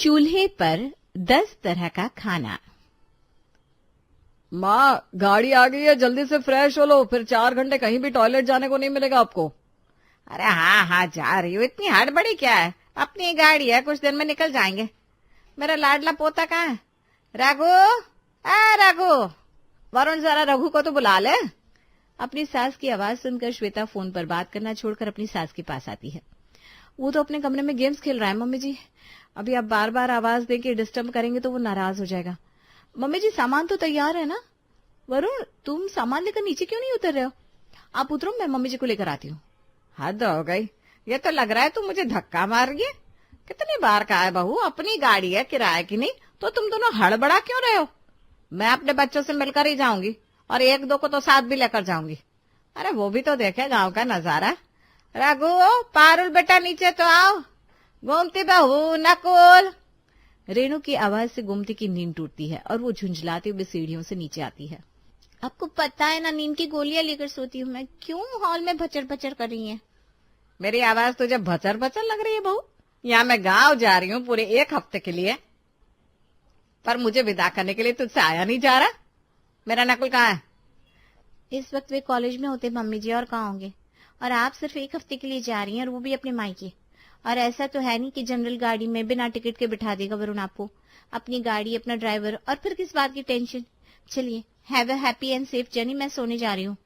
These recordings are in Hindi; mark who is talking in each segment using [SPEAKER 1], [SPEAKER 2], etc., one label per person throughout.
[SPEAKER 1] चूल्हे पर 10 तरह का खाना।
[SPEAKER 2] माँ, गाड़ी आ गई है, जल्दी से फ्रेश हो लो, फिर 4 घंटे कहीं भी टॉयलेट जाने को नहीं मिलेगा आपको।
[SPEAKER 1] अरे हाँ हाँ जा रही हूँ, इतनी हड़बड़ी क्या है, अपनी गाड़ी है, कुछ दिन में निकल जाएंगे। मेरा लाडला पोता कहाँ है? रघु, आ रघु, वरुण जरा रघु को तो बुला ले। अपनी सास की आवाज सुनकर श्वेता फोन पर बात करना छोड़कर अपनी सास के पास आती है। वो तो अपने कमरे में गेम्स खेल रहा है मम्मी जी। अभी आप बार बार आवाज देके डिस्टर्ब करेंगे तो वो नाराज हो जाएगा। मम्मी जी सामान तो तैयार है ना? वरुण तुम सामान लेकर नीचे क्यों नहीं उतर रहे हो? आप उतरो, मैं मम्मी जी को लेकर आती हूँ। हद हो गई, ये तो लग रहा है तुम मुझे धक्का मार रही है। कितनी बार कहा है बहू, अपनी गाड़ी है, किराए की नहीं, तो तुम दोनों हड़बड़ा क्यों रहे हो? मैं अपने बच्चों से मिलकर ही जाऊंगी और 1-2 को तो साथ भी लेकर जाऊंगी। अरे वो भी तो देखे गांव का नजारा। रघु, पारुल बेटा नीचे तो आओ। गोमती बहू, नकुल। रेणु की आवाज से गोमती की नींद टूटती है और वो झुंझलाते हुए सीढ़ियों से नीचे आती है। आपको पता है ना, नींद की गोलियां लेकर सोती हूँ मैं, क्यों हॉल में भचर भचर कर रही है? मेरी आवाज तुझे भचर भचर लग रही है बहू? यहाँ मैं गांव जा रही हूँ पूरे 1 हफ्ते के लिए, पर मुझे विदा करने के लिए तुझसे आया नहीं जा रहा। मेरा नकुल कहाँ है? इस वक्त वे कॉलेज में होते मम्मी जी, और कहाँ होंगे? और आप सिर्फ 1 हफ्ते के लिए जा रही हैं, और वो भी अपने मायके। और ऐसा तो है नहीं कि जनरल गाड़ी में बिना टिकट के बिठा देगा वरुण आपको। अपनी गाड़ी, अपना ड्राइवर, और फिर किस बात की टेंशन। चलिए, have a happy and safe journey, मैं सोने जा रही हूँ।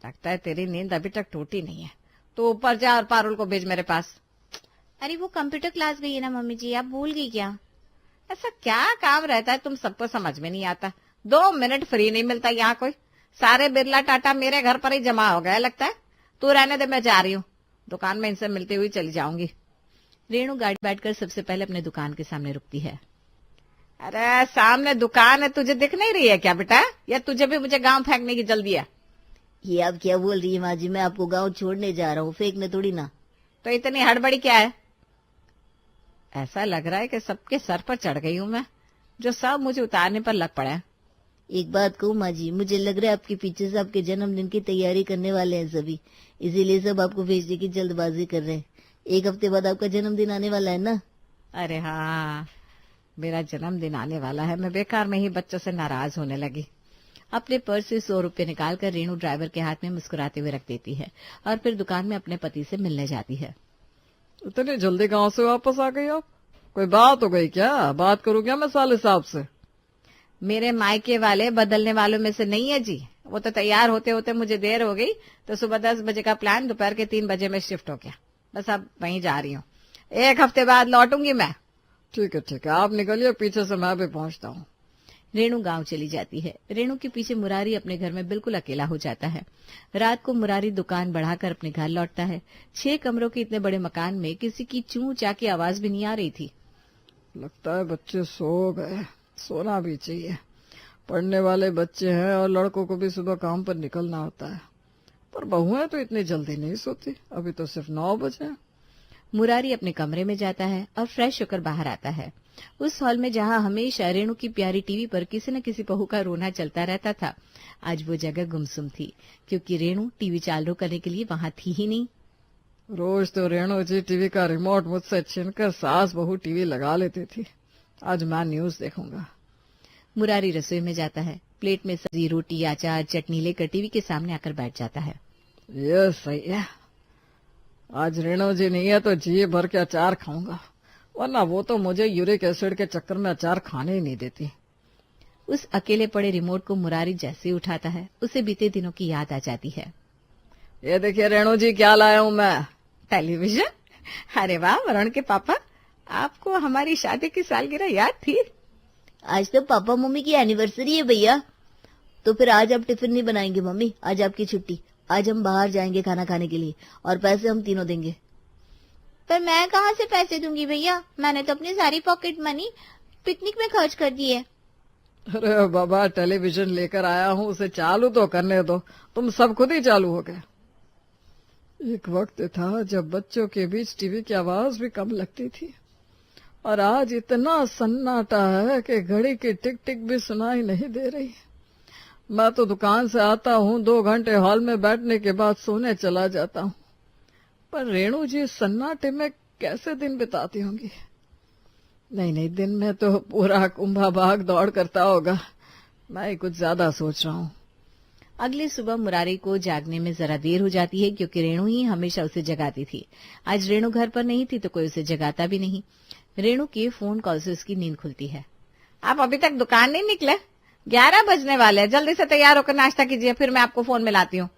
[SPEAKER 1] लगता है तेरी नींद अभी तक टूटी नहीं है। तो ऊपर जा और पारुल को भेज मेरे पास। अरे वो कंप्यूटर क्लास गई है ना मम्मी जी, आप भूल गई क्या? ऐसा क्या काम रहता है तुम सबको समझ में नहीं आता? 2 मिनट फ्री नहीं मिलता यहाँ कोई। सारे बिरला टाटा मेरे घर पर ही जमा हो गया लगता है। तू रहने दे, मैं जा रही हूँ, दुकान में इनसे मिलती हुई चली जाऊंगी। रेणु गाड़ी बैठकर सबसे पहले अपने दुकान के सामने रुकती है। अरे सामने दुकान है, तुझे दिख नहीं रही है क्या बेटा? या तुझे भी मुझे गांव फेंकने की जल्दी है?
[SPEAKER 3] ये आप क्या बोल रही है माँ जी? मैं आपको गांव छोड़ने जा रहा हूँ, फेंकने थोड़ी ना।
[SPEAKER 1] तो इतनी हड़बड़ी क्या है? ऐसा लग रहा है कि सबके सर पर चढ़ गई हूं मैं, जो सब मुझे उतारने पर लग पड़ा है।
[SPEAKER 3] एक बात कहूँ माँ जी, मुझे लग रहा है आपके पीछे से आपके जन्मदिन की तैयारी करने वाले हैं सभी, इसीलिए सब आपको भेजने की जल्दबाजी कर रहे हैं। 1 हफ्ते बाद आपका जन्मदिन आने वाला है ना।
[SPEAKER 1] अरे हाँ, मेरा जन्मदिन आने वाला है। मैं बेकार में ही बच्चों से नाराज होने लगी। अपने पर्स से 100 रुपये निकालकर रेणु ड्राइवर के हाथ में मुस्कुराते हुए रख देती है और फिर दुकान में अपने पति से मिलने जाती है।
[SPEAKER 2] इतनी जल्दी गांव से वापस आ गई आप? कोई बात हो गई क्या? बात करूँ क्या मैं साले साहब से?
[SPEAKER 1] मेरे मायके वाले बदलने वालों में से नहीं है जी। वो तो तैयार होते होते मुझे देर हो गई, तो सुबह 10 बजे का प्लान दोपहर के 3 बजे में शिफ्ट हो गया। बस अब वहीं जा रही हूँ, 1 हफ्ते बाद लौटूंगी मैं।
[SPEAKER 2] ठीक है, आप निकलिए, पीछे से मैं भी पहुंचता हूँ।
[SPEAKER 1] रेणु गांव चली जाती है। रेणु के पीछे मुरारी अपने घर में बिल्कुल अकेला हो जाता है। रात को मुरारी दुकान बढ़ाकर अपने घर लौटता है। 6 कमरों के इतने बड़े मकान में किसी की चूं चा की आवाज भी नहीं आ रही थी।
[SPEAKER 2] लगता है बच्चे सो गए, सोना भी चाहिए। पढ़ने वाले बच्चे हैं और लड़कों को भी सुबह काम पर निकलना होता है, पर बहुएं तो इतनी जल्दी नहीं सोती। अभी तो सिर्फ 9 बजे हैं।
[SPEAKER 1] मुरारी अपने कमरे में जाता है और फ्रेश होकर बाहर आता है। उस हॉल में जहां हमेशा रेणु की प्यारी टीवी पर किसी न किसी बहू का रोना चलता रहता था, आज वो जगह गुमसुम थी, क्योंकि रेणु टीवी चालू करने के लिए वहां थी ही नहीं।
[SPEAKER 2] रोज तो रेणु जी टीवी का रिमोट मुझसे छीनकर सास बहू टीवी लगा लेती थी। आज मैं न्यूज देखूंगा।
[SPEAKER 1] मुरारी रसोई में जाता है। प्लेट में सब्जी, रोटी, अचार, चटनी लेकर टीवी के सामने आकर बैठ जाता है।
[SPEAKER 2] ये सही है, आज रेणु जी नहीं है तो जी भर के अचार खाऊंगा, वरना वो तो मुझे यूरिक एसिड के चक्कर में अचार खाने ही नहीं देती।
[SPEAKER 1] उस अकेले पड़े रिमोट को मुरारी जैसे ही उठाता है, उसे बीते दिनों की याद आ जाती है।
[SPEAKER 2] ये देखिए रेणु जी, क्या लाया हूँ मैं।
[SPEAKER 1] टेलीविजन? अरे वाह वरुण के पापा, आपको हमारी शादी की सालगिरह याद थी?
[SPEAKER 3] आज तो पापा मम्मी की एनिवर्सरी है भैया। तो फिर आज आप टिफिन नहीं बनाएंगे मम्मी? आज आपकी छुट्टी, आज हम बाहर जाएंगे खाना खाने के लिए, और पैसे हम तीनों देंगे। पर मैं कहाँ से पैसे दूंगी भैया? मैंने तो अपनी सारी पॉकेट मनी पिकनिक में खर्च कर दी है।
[SPEAKER 2] अरे बाबा, टेलीविजन लेकर आया हूँ, उसे चालू तो करने दो, तुम सब खुद ही चालू हो गए। एक वक्त था जब बच्चों के बीच टीवी की आवाज भी कम लगती थी, और आज इतना सन्नाटा है कि घड़ी की टिक टिक भी सुनाई नहीं दे रही। मैं तो दुकान से आता हूँ, 2 घंटे हॉल में बैठने के बाद सोने चला जाता हूँ, पर रेणु जी सन्नाटे में कैसे दिन बिताती होंगी। नहीं नहीं, दिन में तो पूरा कुंभा भाग दौड़ करता होगा। मैं कुछ ज्यादा सोच रहा हूँ।
[SPEAKER 1] अगली सुबह मुरारी को जागने में जरा देर हो जाती है, क्योंकि रेणु ही हमेशा उसे जगाती थी। आज रेणु घर पर नहीं थी तो कोई उसे जगाता भी नहीं। रेणु के फोन कॉल से उसकी नींद खुलती है। आप अभी तक दुकान नहीं निकले? 11 बजने वाले हैं। जल्दी से तैयार होकर नाश्ता कीजिए, फिर मैं आपको फोन मिलाती हूँ।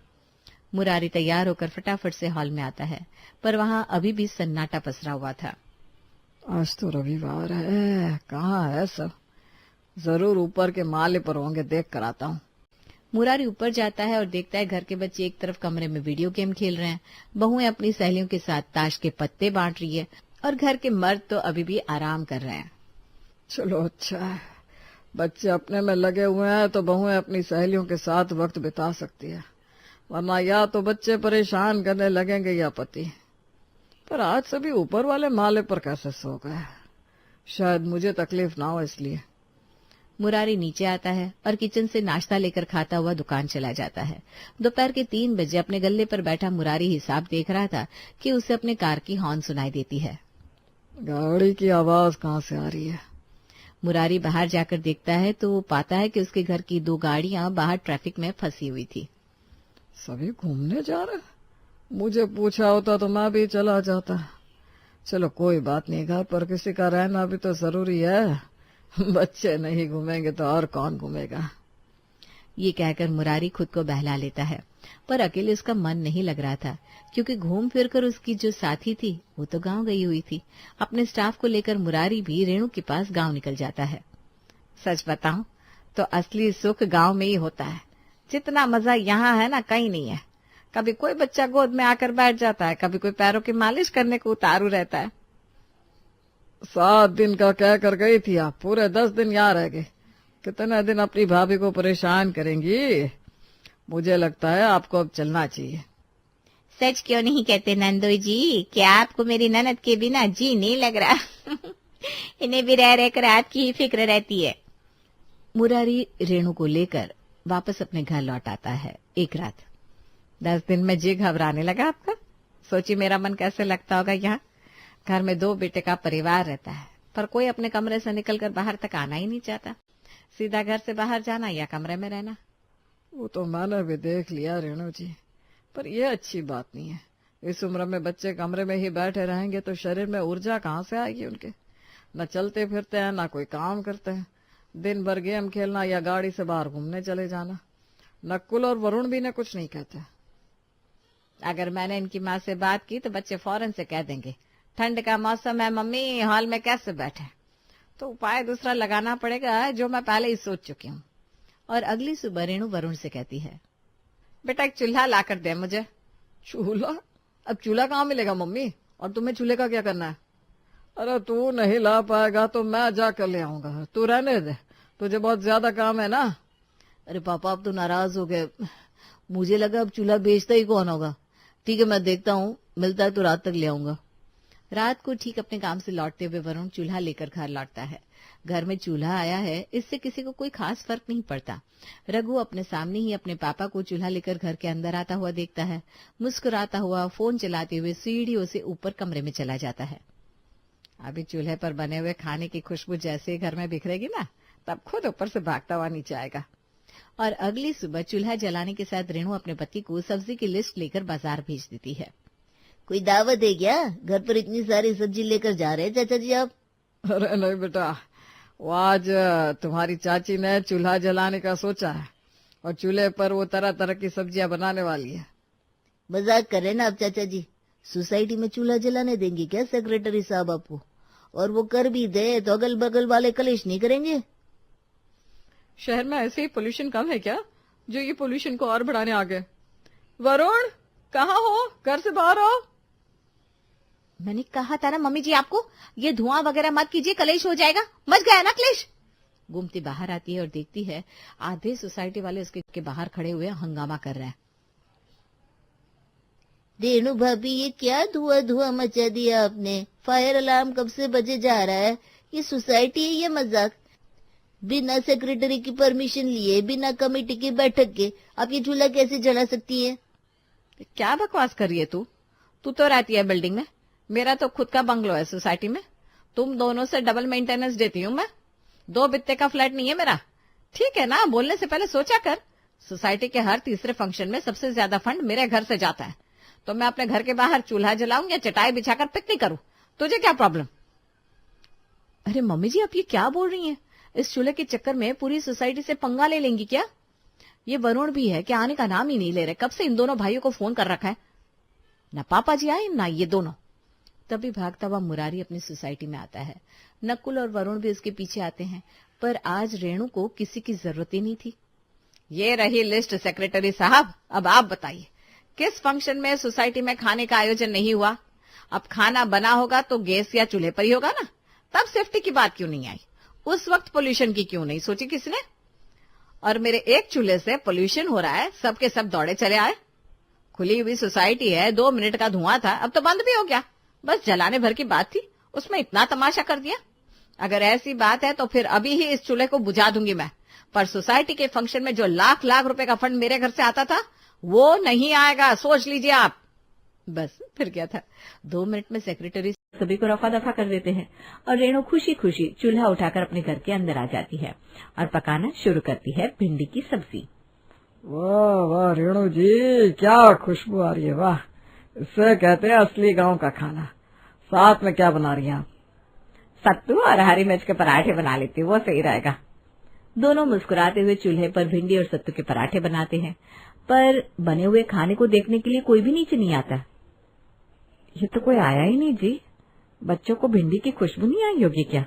[SPEAKER 1] मुरारी तैयार होकर फटाफट से हॉल में आता है, पर वहां अभी भी सन्नाटा पसरा हुआ था।
[SPEAKER 2] आज तो रविवार है, कहाँ है सब? जरूर ऊपर के माले पर होंगे, देख कर आता हूँ।
[SPEAKER 1] मुरारी ऊपर जाता है और देखता है घर के बच्चे एक तरफ कमरे में वीडियो गेम खेल रहे हैं, बहुएं अपनी सहेलियों के साथ ताश के पत्ते बांट रही है, और घर के मर्द तो अभी भी आराम कर रहे हैं।
[SPEAKER 2] चलो अच्छा है, बच्चे अपने में लगे हुए हैं तो बहुएं अपनी सहेलियों के साथ वक्त बिता सकती है, वरना या तो बच्चे परेशान करने लगेंगे या पति। पर आज सभी ऊपर वाले माले पर कैसे सो गए? शायद मुझे तकलीफ ना हो इसलिए।
[SPEAKER 1] मुरारी नीचे आता है और किचन से नाश्ता लेकर खाता हुआ दुकान चला जाता है। दोपहर के 3 बजे अपने गल्ले पर बैठा मुरारी हिसाब देख रहा था कि उसे अपने कार की हॉर्न सुनाई देती है।
[SPEAKER 2] गाड़ी की आवाज कहाँ से आ रही है?
[SPEAKER 1] मुरारी बाहर जाकर देखता है तो वो पाता है कि उसके घर की 2 गाड़ियां बाहर ट्रैफिक में फंसी हुई थी।
[SPEAKER 2] सभी घूमने जा रहे? मुझे पूछा होता तो मैं भी चला जाता। चलो कोई बात नहीं, घर पर किसी का रहना भी तो जरूरी है। बच्चे नहीं घूमेंगे तो और कौन घूमेगा?
[SPEAKER 1] ये कहकर मुरारी खुद को बहला लेता है, पर अकेले उसका मन नहीं लग रहा था, क्योंकि घूम फिर कर उसकी जो साथी थी वो तो गांव गई हुई थी। अपने स्टाफ को लेकर मुरारी भी रेणु के पास गांव निकल जाता है। सच बताऊं तो असली सुख गांव में ही होता है। जितना मजा यहाँ है ना, कहीं नहीं है। कभी कोई बच्चा गोद में आकर बैठ जाता है, कभी कोई पैरों की मालिश करने को उतारू रहता है।
[SPEAKER 2] 7 दिन का कह कर गई थी आप, पूरे 10 दिन यहाँ रह गए। कितने दिन अपनी भाभी को परेशान करेंगी? मुझे लगता है आपको अब चलना चाहिए।
[SPEAKER 1] सच क्यों नहीं कहते नंदोई जी? क्या आपको मेरी ननद के बिना जी नहीं लग रहा? इन्हें भी रह रहकर आपकी ही फिक्र रहती है। मुरारी रेणु को लेकर वापस अपने घर लौट आता है। एक रात 10 दिन में जी घबराने लगा आपका? सोची मेरा मन कैसे लगता होगा यहाँ। घर में 2 बेटे का परिवार रहता है, पर कोई अपने कमरे से निकलकर बाहर तक आना ही नहीं चाहता। सीधा घर से बाहर जाना या कमरे में रहना।
[SPEAKER 2] वो तो मैंने भी देख लिया रेणु जी, पर यह अच्छी बात नहीं है। इस उम्र में बच्चे कमरे में ही बैठे रहेंगे तो शरीर में ऊर्जा कहाँ से आएगी उनके? न चलते फिरते हैं, न कोई काम करते हैं। दिन भर गेम खेलना या गाड़ी से बाहर घूमने चले जाना। नकुल और वरुण भी ने कुछ नहीं कहते। अगर मैंने इनकी माँ से बात की तो बच्चे फौरन से कह देंगे ठंड का मौसम है मम्मी, हॉल में कैसे बैठे। तो उपाय दूसरा लगाना पड़ेगा, जो मैं पहले ही सोच चुकी हूँ। और अगली सुबह रेणु वरुण से कहती है, बेटा एक चूल्हा ला कर दे मुझे। चूल्हा? अब चूल्हा कहाँ मिलेगा मम्मी? और तुम्हें चूल्हे का क्या करना है? अरे तू नहीं ला पाएगा तो मैं जाकर ले आऊंगा, तू रहने दे, तुझे बहुत ज्यादा काम है ना।
[SPEAKER 3] अरे पापा अब तो नाराज हो गए। मुझे लगा अब चूल्हा बेचता ही कौन होगा। ठीक है मैं देखता हूँ, मिलता है तो रात तक ले आऊंगा।
[SPEAKER 1] रात को ठीक अपने काम से लौटते हुए वरुण चूल्हा लेकर घर लौटता है। घर में चूल्हा आया है, इससे किसी को कोई खास फर्क नहीं पड़ता। रघु अपने सामने ही अपने पापा को चूल्हा लेकर घर के अंदर आता हुआ देखता है। मुस्कुराता हुआ फोन चलाते हुए सीढ़ियों से ऊपर कमरे में चला जाता है। अभी चूल्हे पर बने हुए खाने की खुशबू जैसे ही घर में बिखरेगी ना, तब खुद ऊपर से भागता हुआ नीचे आएगा। और अगली सुबह चूल्हा जलाने के साथ रेणु अपने पति को सब्जी की लिस्ट लेकर बाजार भेज देती है।
[SPEAKER 3] कोई दावत है क्या? घर पर इतनी सारी सब्जी लेकर जा रहे हैं चाचा जी आप?
[SPEAKER 2] अरे नहीं बेटा, वो आज तुम्हारी चाची ने चूल्हा जलाने का सोचा है और चूल्हे पर वो तरह तरह की सब्जियां बनाने वाली है।
[SPEAKER 3] मजाक कर रहे ना आप चाचा जी? सोसाइटी में चूल्हा जलाने देंगे क्या सेक्रेटरी साहब आपको? और वो कर भी दे तो अगल बगल वाले कलेश नहीं करेंगे?
[SPEAKER 2] शहर में ऐसे ही पोल्यूशन कम है क्या जो ये पोल्यूशन को और बढ़ाने आ गए? वरुण कहाँ हो? घर से बाहर आओ।
[SPEAKER 1] मैंने कहा था ना मम्मी जी आपको, ये धुआं वगैरह मत कीजिए, कलेश हो जाएगा। मच गया ना कलेश। घूमती बाहर आती है और देखती है आधे सोसाइटी वाले उसके बाहर खड़े हुए हंगामा कर रहे हैं।
[SPEAKER 3] रेणु भाभी ये क्या धुआं धुआं मचा दिया आपने? फायर अलार्म कब से बजे जा रहा है? ये सोसाइटी है या मजाक? बिना सेक्रेटरी की परमिशन लिए, बिना कमेटी की बैठक के आप ये चूल्हा कैसे जला सकती है?
[SPEAKER 1] क्या बकवास कर रही है तू? तू तो रहती है बिल्डिंग में, मेरा तो खुद का बंगलो है सोसाइटी में। तुम दोनों से डबल मेंटेनेंस देती हूँ मैं। 2 बित्ते का फ्लैट नहीं है मेरा, ठीक है ना? बोलने से पहले सोचा कर। सोसाइटी के हर तीसरे फंक्शन में सबसे ज्यादा फंड मेरे घर से जाता है, तो मैं अपने घर के बाहर चूल्हा जलाऊं या चटाई बिछाकर पिकनिक करूं, तुझे क्या प्रॉब्लम? अरे मम्मी जी, आप ये क्या बोल रही हैं? इस चूल्हे के चक्कर में पूरी सोसाइटी से पंगा ले लेंगी क्या? ये वरुण भी है कि आने का नाम ही नहीं ले रहे। कब से इन दोनों भाइयों को फोन कर रखा है, ना पापा जी आए ना ये दोनों। तभी भागता हुआ मुरारी अपनी सोसाइटी में आता है। नकुल और वरुण भी उसके पीछे आते हैं, पर आज रेणु को किसी की जरूरत ही नहीं थी। ये रही लिस्ट सेक्रेटरी साहब, अब आप बताइए किस फंक्शन में सोसाइटी में खाने का आयोजन नहीं हुआ? अब खाना बना होगा तो गैस या चूल्हे पर ही होगा ना, तब सेफ्टी की बात क्यों नहीं आई? उस वक्त पोल्यूशन की क्यों नहीं सोची किसने? और मेरे एक चूल्हे से पोल्यूशन हो रहा है, सबके सब दौड़े चले आए। खुली हुई सोसाइटी है, 2 मिनट का धुआं था, अब तो बंद भी हो गया। बस जलाने भर की बात थी, उसमें इतना तमाशा कर दिया। अगर ऐसी बात है तो फिर अभी ही इस चूल्हे को बुझा दूंगी मैं, पर सोसाइटी के फंक्शन में जो लाख लाख रुपए का फंड मेरे घर से आता था वो नहीं आएगा, सोच लीजिए आप। बस फिर क्या था, 2 मिनट में सेक्रेटरी
[SPEAKER 4] सभी को रफा दफा कर देते हैं और रेणु खुशी खुशी चूल्हा उठाकर अपने घर के अंदर आ जाती है और पकाना शुरू करती है भिंडी की सब्जी।
[SPEAKER 2] वाह वाह रेणु जी, क्या खुशबू आ रही है, वाह! इससे कहते हैं असली गांव का खाना। साथ में क्या बना रही हैं आप?
[SPEAKER 4] सत्तू और हरी मिर्च के पराठे बना लेती हूँ, वो सही रहेगा। दोनों मुस्कुराते हुए चूल्हे पर भिंडी और सत्तू के पराठे बनाते हैं, पर बने हुए खाने को देखने के लिए कोई भी नीचे नहीं आता। ये तो कोई आया ही नहीं जी, बच्चों को भिंडी की खुशबू नहीं आई होगी क्या?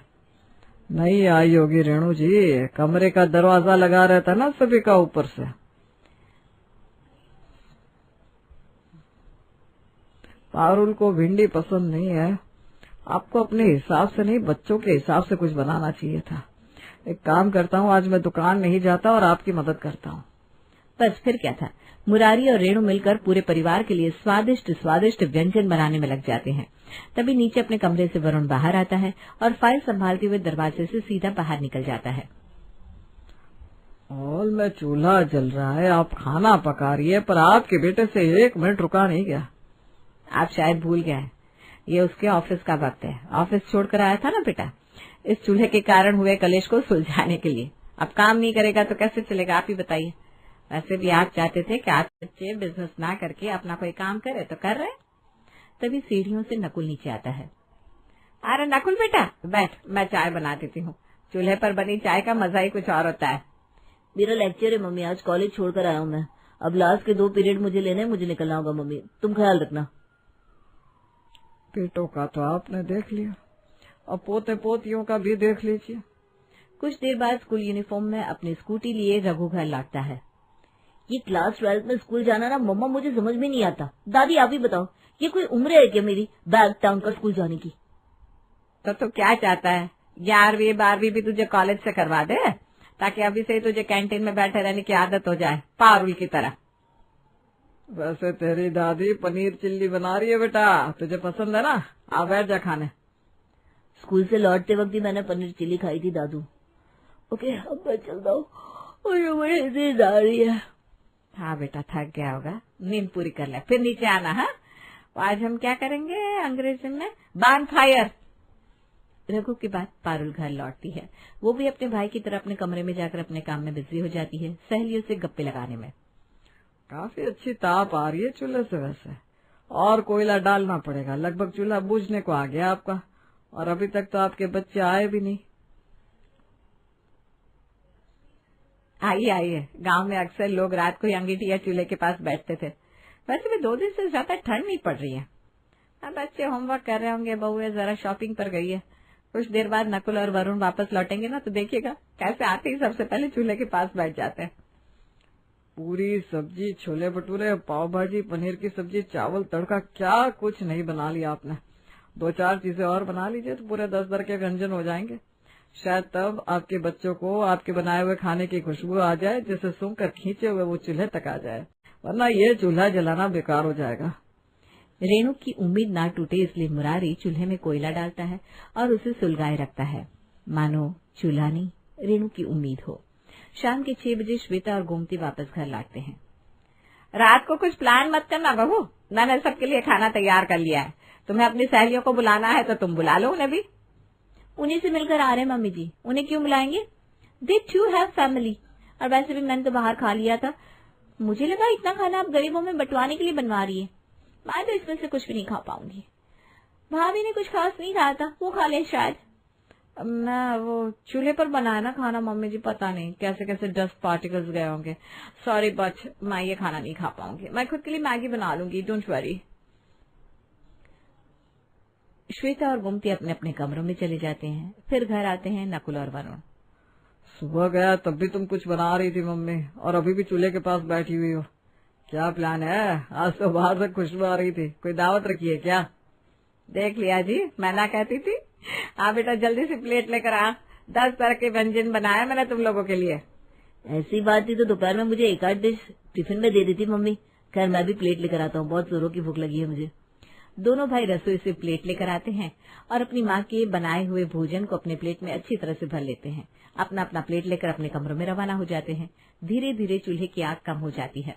[SPEAKER 2] नहीं आई होगी रेणु जी, कमरे का दरवाजा लगा रहता ना सभी का ऊपर से। पारुल को भिंडी पसंद नहीं है। आपको अपने हिसाब से नहीं, बच्चों के हिसाब से कुछ बनाना चाहिए था। एक काम करता हूँ, आज मैं दुकान नहीं जाता और आपकी मदद करता हूँ।
[SPEAKER 4] बस फिर क्या था, मुरारी और रेणु मिलकर पूरे परिवार के लिए स्वादिष्ट स्वादिष्ट व्यंजन बनाने में लग जाते हैं। तभी नीचे अपने कमरे से वरुण बाहर आता है और फाइल संभालते हुए दरवाजे से सीधा बाहर निकल जाता है।
[SPEAKER 2] हॉल में चूल्हा जल रहा है, आप खाना पका रही है, पर आपके बेटे से 1 मिनट रुका नहीं गया।
[SPEAKER 4] आप शायद भूल गए हैं, ये उसके ऑफिस का वक्त है। ऑफिस छोड़कर आया था ना बेटा, इस चूल्हे के कारण हुए कलेश को सुलझाने के लिए। अब काम नहीं करेगा तो कैसे चलेगा, आप ही बताइए। वैसे भी आप चाहते थे कि आप बच्चे बिजनेस ना करके अपना कोई काम करे, तो कर रहे। तभी सीढ़ियों से नकुल नीचे आता है। अरे नकुल बेटा बैठ, मैं चाय बना देती हूँ। चूल्हे पर बनी चाय का मजा ही कुछ और होता है।
[SPEAKER 3] मेरा लेक्चर है मम्मी, आज कॉलेज छोड़कर आया हूँ मैं। अब लास्ट के 2 पीरियड मुझे लेने, मुझे निकलना होगा मम्मी, तुम ख्याल रखना।
[SPEAKER 2] बेटों का तो आपने देख लिया, अब पोते पोतियों का भी देख लीजिए।
[SPEAKER 4] कुछ देर बाद स्कूल यूनिफॉर्म में अपनी स्कूटी लिए रघु घर लौटता है।
[SPEAKER 3] ये क्लास 12 में स्कूल जाना ना मम्मा मुझे समझ में नहीं आता। दादी आप ही बताओ, ये कोई उम्र है क्या मेरी बैग टांग कर स्कूल जाने की?
[SPEAKER 4] तो क्या चाहता है, 11वीं 12वीं भी तुझे कॉलेज से करवा दे, ताकि अभी से ही तुझे कैंटीन में बैठे रहने की आदत हो जाए, पारुल की तरह।
[SPEAKER 2] वैसे तेरी दादी पनीर चिल्ली बना रही है बेटा, तुझे पसंद है ना? आ बैठ जा खाने।
[SPEAKER 3] स्कूल से लौटते वक्त ही मैंने पनीर चिल्ली खाई थी दादू। ओके अब मैं चलता हूँ, और मुझे नींद आ रही है।
[SPEAKER 4] हाँ बेटा थक गया होगा, नींद पूरी कर ले, फिर नीचे आना। हाँ आज हम क्या करेंगे अंग्रेजी में, बानफायर। रघु की बात पारुल घर लौटती है। वो भी अपने भाई की तरह अपने कमरे में जाकर अपने काम में बिजी हो जाती है, सहेलियों से गप्पे लगाने में।
[SPEAKER 2] काफी अच्छी ताप आ रही है चूल्हे से वैसे, और कोयला डालना पड़ेगा। लगभग चूल्हा बुझने को आ गया आपका, और अभी तक तो आपके बच्चे आए भी नहीं।
[SPEAKER 4] आइए आइए, गांव में अक्सर लोग रात को अंगीठी या चूल्हे के पास बैठते थे। वैसे भी 2 दिन से ज्यादा ठंड नहीं पड़ रही है। अब बच्चे होमवर्क कर रहे होंगे, बहुएं जरा शॉपिंग पर गई है। कुछ देर बाद नकुल और वरुण वापस लौटेंगे ना, तो देखिएगा कैसे आते ही सबसे पहले चूल्हे के पास बैठ जाते हैं।
[SPEAKER 2] पूरी सब्जी, छोले भटूरे, पाव भाजी, पनीर की सब्जी, चावल, तड़का, क्या कुछ नहीं बना लिया आपने। 2-4 चीजें और बना लीजिए तो पूरे 10 के व्यंजन हो जाएंगे। शायद तब आपके बच्चों को आपके बनाए हुए खाने की खुशबू आ जाए, जिसे सुनकर खींचे हुए वो चूल्हे तक आ जाए, वरना ये चूल्हा जलाना बेकार हो जाएगा।
[SPEAKER 4] रेणु की उम्मीद ना टूटे इसलिए मुरारी चूल्हे में कोयला डालता है और उसे सुलगाए रखता है, मानो चूल्हा नहीं रेणु की उम्मीद हो। शाम के 6 बजे श्वेता और गोमती वापस घर लौटते हैं। रात को कुछ प्लान मत करना बहू, मैंने सबके लिए खाना तैयार कर लिया है। तुम्हें अपनी सहेलियों को बुलाना है तो तुम बुला लो उन्हें भी। उन्हीं से मिलकर आ रहे हैं मम्मी जी, उन्हें क्यों बुलाएंगे? दे टू हैव फैमिली। और वैसे भी मैंने तो बाहर खा लिया था। मुझे लगा इतना खाना आप गरीबों में बंटवाने के लिए बनवा रही है। मैं तो इसमें से कुछ भी नहीं खा पाऊंगी। भाभी ने कुछ खास नहीं खाया था, वो खा ले शायद। मैं वो चूल्हे पर बनाया ना खाना मम्मी जी, पता नहीं कैसे कैसे डस्ट पार्टिकल्स गए होंगे। सॉरी बट मैं ये खाना नहीं खा पाऊंगी। मैं खुद के लिए मैगी बना लूंगी, डोंट वरी। श्वेता और गोमती अपने अपने कमरों में चले जाते हैं। फिर घर आते हैं नकुल और वरुण।
[SPEAKER 2] सुबह गया तब भी तुम कुछ बना रही थी मम्मी, और अभी भी चूल्हे के पास बैठी हुई हो। क्या प्लान है? आज तो बाहर से खुशबू आ रही थी, कोई दावत रखी है क्या?
[SPEAKER 4] देख लिया जी, मैं ना कहती थी। हाँ बेटा जल्दी से प्लेट लेकर आ, 10 तरह के व्यंजन बनाए मैंने तुम लोगों के लिए।
[SPEAKER 3] ऐसी बात थी तो दोपहर में मुझे एक आध डिश टिफिन में दे दी थी मम्मी। खैर मैं भी प्लेट लेकर आता हूँ, बहुत जोरों की भूख लगी है मुझे।
[SPEAKER 4] दोनों भाई रसोई से प्लेट लेकर आते हैं और अपनी माँ के बनाए हुए भोजन को अपने प्लेट में अच्छी तरह से भर लेते हैं। अपना अपना प्लेट लेकर अपने कमरों में रवाना हो जाते हैं। धीरे धीरे चूल्हे की आग कम हो जाती है।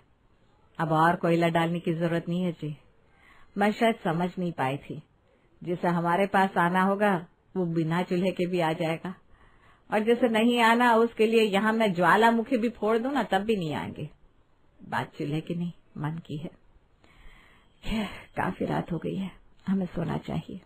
[SPEAKER 4] अब और कोयला डालने की जरूरत नहीं है जी। मैं शायद समझ नहीं पाई थी, जिसे हमारे पास आना होगा वो बिना चूल्हे के भी आ जाएगा, और जैसे नहीं आना उसके लिए यहाँ मैं ज्वालामुखी भी फोड़ दूं ना तब भी नहीं आएंगे। बात चूल्हे की नहीं मन की है। काफी रात हो गई है, हमें सोना चाहिए।